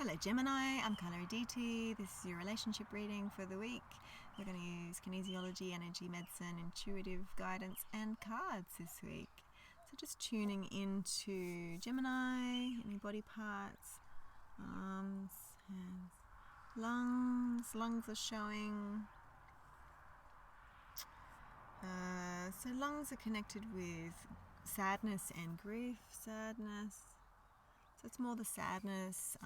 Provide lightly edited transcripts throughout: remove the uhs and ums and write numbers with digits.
Hello Gemini, I'm Carla Aditi. This is your relationship reading for the week. We're going to use kinesiology, energy medicine, intuitive guidance and cards this week. So just tuning into Gemini, any body parts, arms, hands, lungs. Lungs are showing. So lungs are connected with sadness and grief. Sadness. So it's more the sadness.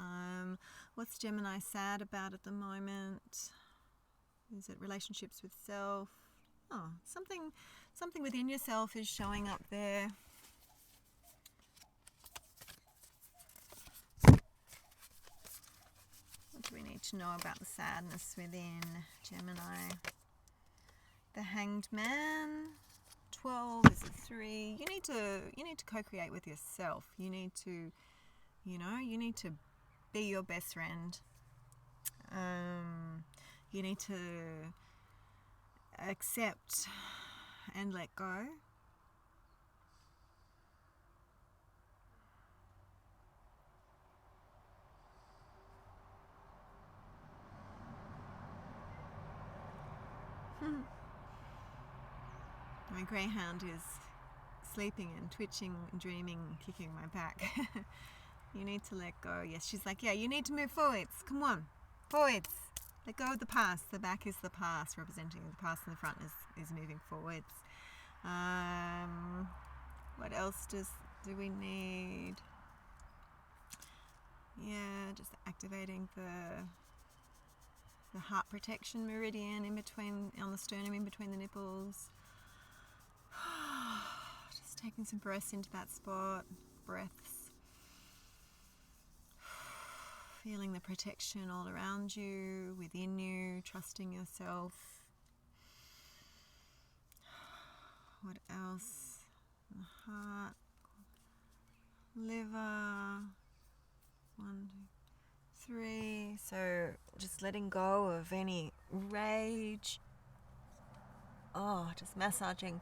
What's Gemini sad about at the moment? Is it relationships with self? Oh, something within yourself is showing up there. What do we need to know about the sadness within Gemini? The Hanged Man. 12 is a 3. You need to co-create with yourself. You need to be your best friend. You need to accept and let go. My greyhound is sleeping and twitching and dreaming, kicking my back. You need to let go. Yes, she's like, yeah, you need to move forwards. Come on, forwards. Let go of the past. The back is the past, representing the past, and the front is moving forwards. What else do we need? Yeah, just activating the heart protection meridian on the sternum, in between the nipples. Just taking some breaths into that spot. Breaths. Feeling the protection all around you, within you, trusting yourself. What else? The heart, liver. 1, 2, 3. So just letting go of any rage. Oh, just massaging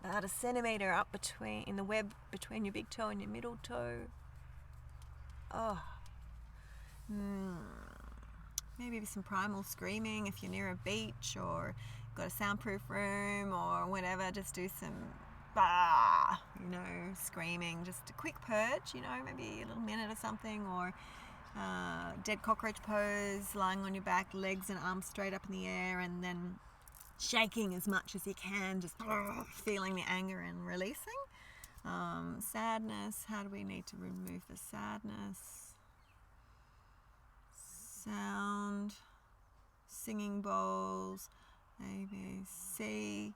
about 1 centimeter up in the web between your big toe and your middle toe. Oh. Maybe some primal screaming if you're near a beach or got a soundproof room or whatever. Just do some screaming. Just a quick purge, maybe a little minute or something, or dead cockroach pose, lying on your back, legs and arms straight up in the air, and then shaking as much as you can, just feeling the anger and releasing. Sadness, how do we need to remove the sadness? Sound, singing bowls, A, B, C.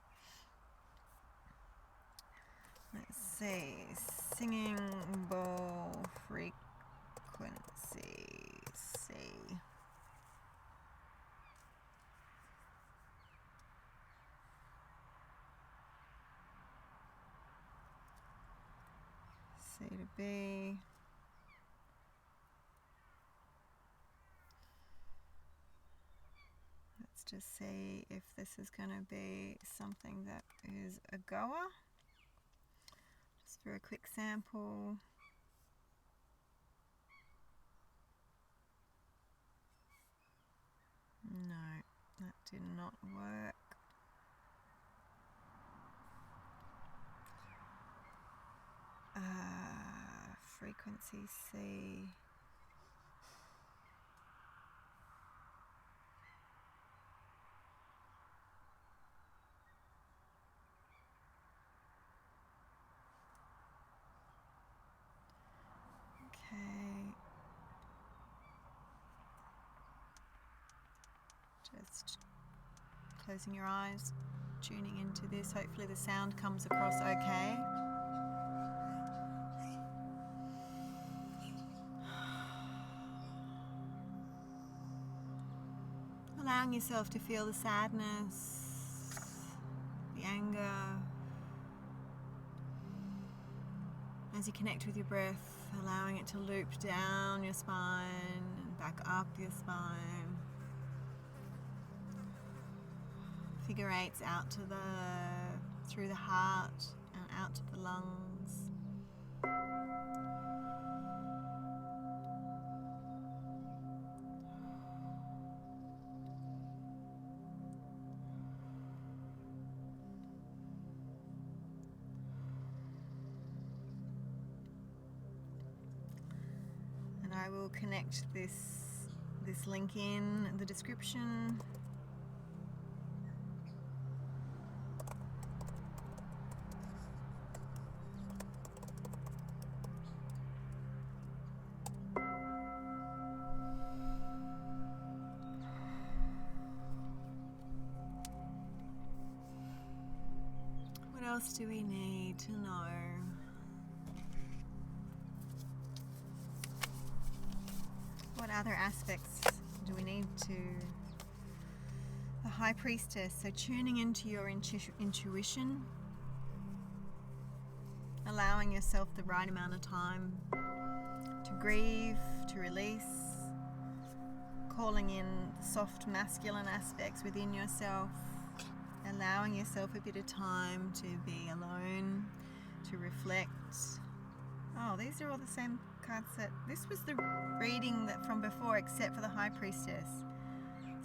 Let's see, singing bowl frequency, C. C to B. Let's just see if this is going to be something that is a goer. Just for a quick sample. No, that did not work. Frequency C. Just closing your eyes, tuning into this. Hopefully the sound comes across okay. Allowing yourself to feel the sadness, the anger. As you connect with your breath, allowing it to loop down your spine and back up your spine. Figure eights out through the heart and out to the lungs. I will connect this link in the description. What else do we need to know? What other aspects do we need to... The High Priestess, so tuning into your intuition, allowing yourself the right amount of time to grieve, to release, calling in soft masculine aspects within yourself, allowing yourself a bit of time to be alone, to reflect. Oh, these are all the same cards that... This was the reading that from before, except for the High Priestess.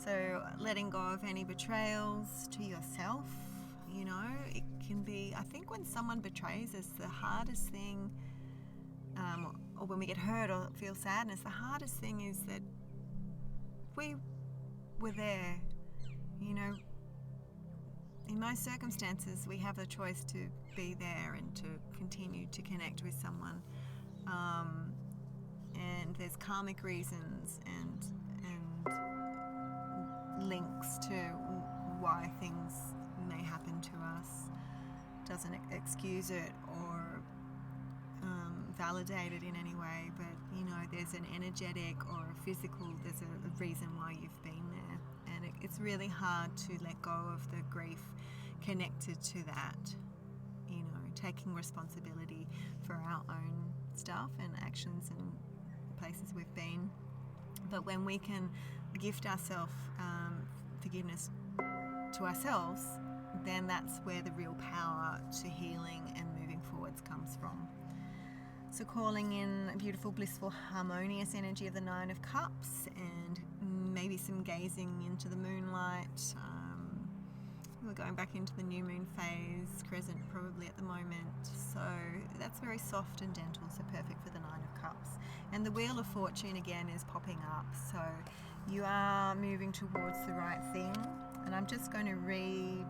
So letting go of any betrayals to yourself, you know, it can be... I think when someone betrays us, the hardest thing, or when we get hurt or feel sadness, the hardest thing is that we were there, you know. In most circumstances, we have the choice to be there and to continue to connect with someone. And there's karmic reasons and links to why things may happen to us. Doesn't excuse it or validate it in any way, but you know, there's an energetic or a physical, there's a reason why you've been there. And it's really hard to let go of the grief connected to that, you know, taking responsibility for our own stuff and actions and places we've been. But when we can gift ourselves forgiveness to ourselves, then that's where the real power to healing and moving forwards comes from. So calling in a beautiful, blissful, harmonious energy of the Nine of Cups, and maybe some gazing into the moonlight. We're going back into the new moon phase, crescent probably at the moment. So that's very soft and gentle, so perfect for the Nine of Cups. And the Wheel of Fortune again is popping up. So you are moving towards the right thing. And I'm just going to read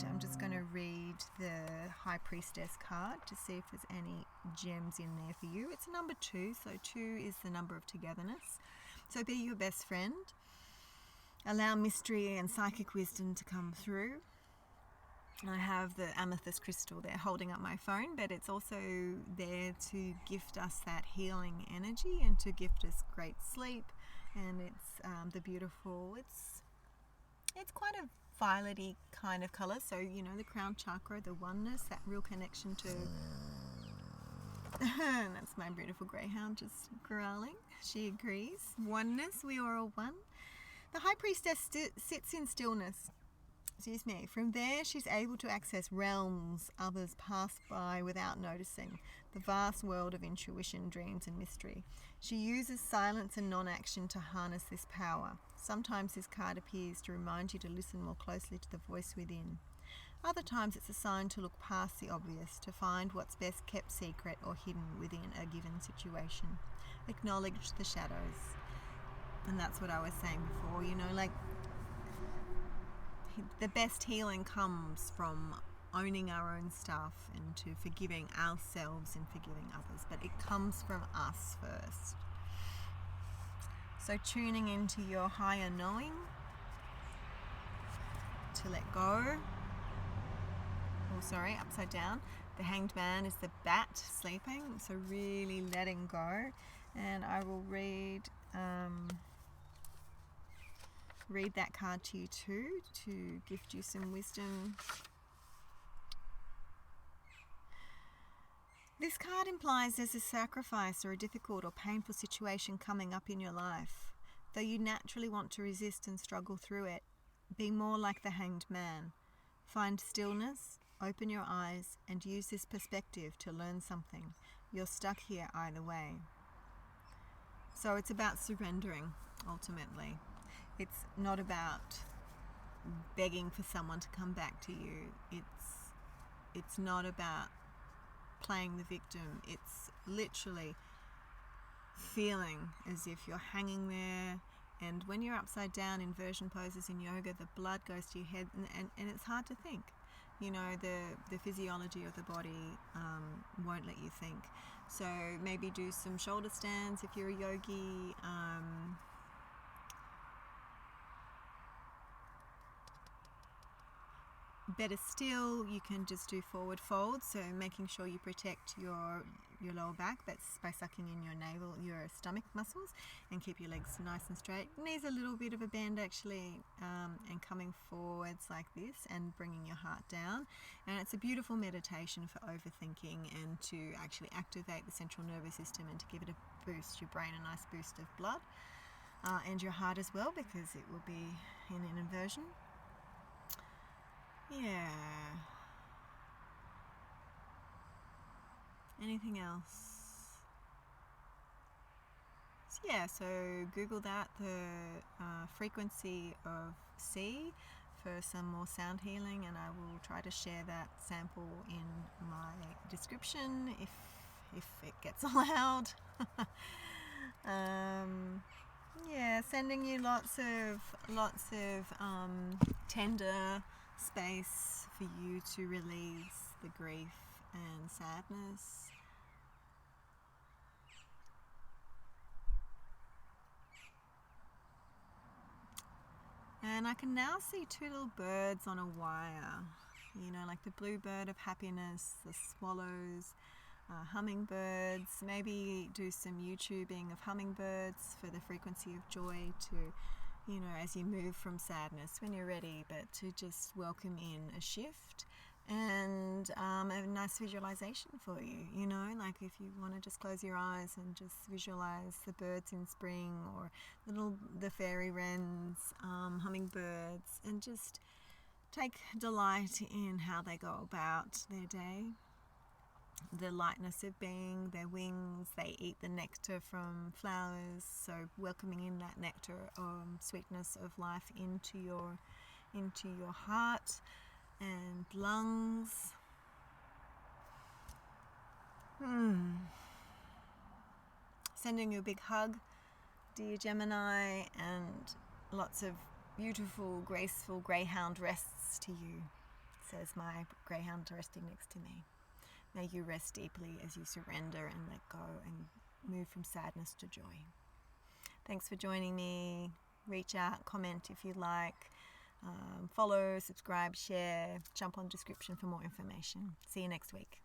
the High Priestess card to see if there's any gems in there for you. It's number 2, so 2 is the number of togetherness. So be your best friend. Allow mystery and psychic wisdom to come through. I have the amethyst crystal there holding up my phone, but it's also there to gift us that healing energy and to gift us great sleep. And it's the beautiful, it's quite a violet-y kind of colour, so you know, the crown chakra, the oneness, that real connection to that's my beautiful greyhound just growling. She agrees. Oneness, we are all one. The High Priestess sits in stillness. Excuse me. From there, she's able to access realms others pass by without noticing, the vast world of intuition, dreams and mystery. She uses silence and non-action to harness this power. Sometimes this card appears to remind you to listen more closely to the voice within. Other times it's a sign to look past the obvious, to find what's best kept secret or hidden within a given situation. Acknowledge the shadows. And that's what I was saying before, you know, like the best healing comes from owning our own stuff and to forgiving ourselves and forgiving others, but it comes from us first. So tuning into your higher knowing, to let go. Oh, sorry, upside down. The Hanged Man is the bat sleeping, so really letting go. And I will read that card to you too, to gift you some wisdom. This card implies there's a sacrifice or a difficult or painful situation coming up in your life. Though you naturally want to resist and struggle through it, be more like the Hanged Man. Find stillness, open your eyes, and use this perspective to learn something. You're stuck here either way. So it's about surrendering, ultimately. It's not about begging for someone to come back to you. It's not about playing the victim. It's literally feeling as if you're hanging there. And when you're upside down, inversion poses in yoga, the blood goes to your head, and it's hard to think. You know, the physiology of the body won't let you think. So maybe do some shoulder stands if you're a yogi. Better still, you can just do forward folds, so making sure you protect your lower back. That's by sucking in your navel, your stomach muscles, and keep your legs nice and straight. Knees a little bit of a bend actually, and coming forwards like this and bringing your heart down. And it's a beautiful meditation for overthinking and to actually activate the central nervous system and to give it a boost, your brain a nice boost of blood, and your heart as well, because it will be in an inversion. Yeah. Anything else? So Google that, the frequency of C, for some more sound healing, and I will try to share that sample in my description if it gets allowed. Sending you lots of tender space for you to release the grief and sadness. And I can now see two little birds on a wire, you know, like the bluebird of happiness, the swallows, hummingbirds. Maybe do some YouTubing of hummingbirds for the frequency of joy to, you know, as you move from sadness when you're ready, but to just welcome in a shift and a nice visualization for you, you know, like if you want to just close your eyes and just visualize the birds in spring, or the fairy wrens, hummingbirds, and just take delight in how they go about their day. The lightness of being, their wings, they eat the nectar from flowers, so welcoming in that nectar, sweetness of life into your heart and lungs. Sending you a big hug, dear Gemini, and lots of beautiful, graceful greyhound rests to you, says my greyhound resting next to me. May you rest deeply as you surrender and let go and move from sadness to joy. Thanks for joining me. Reach out, comment if you like. Follow, subscribe, share. Jump on description for more information. See you next week.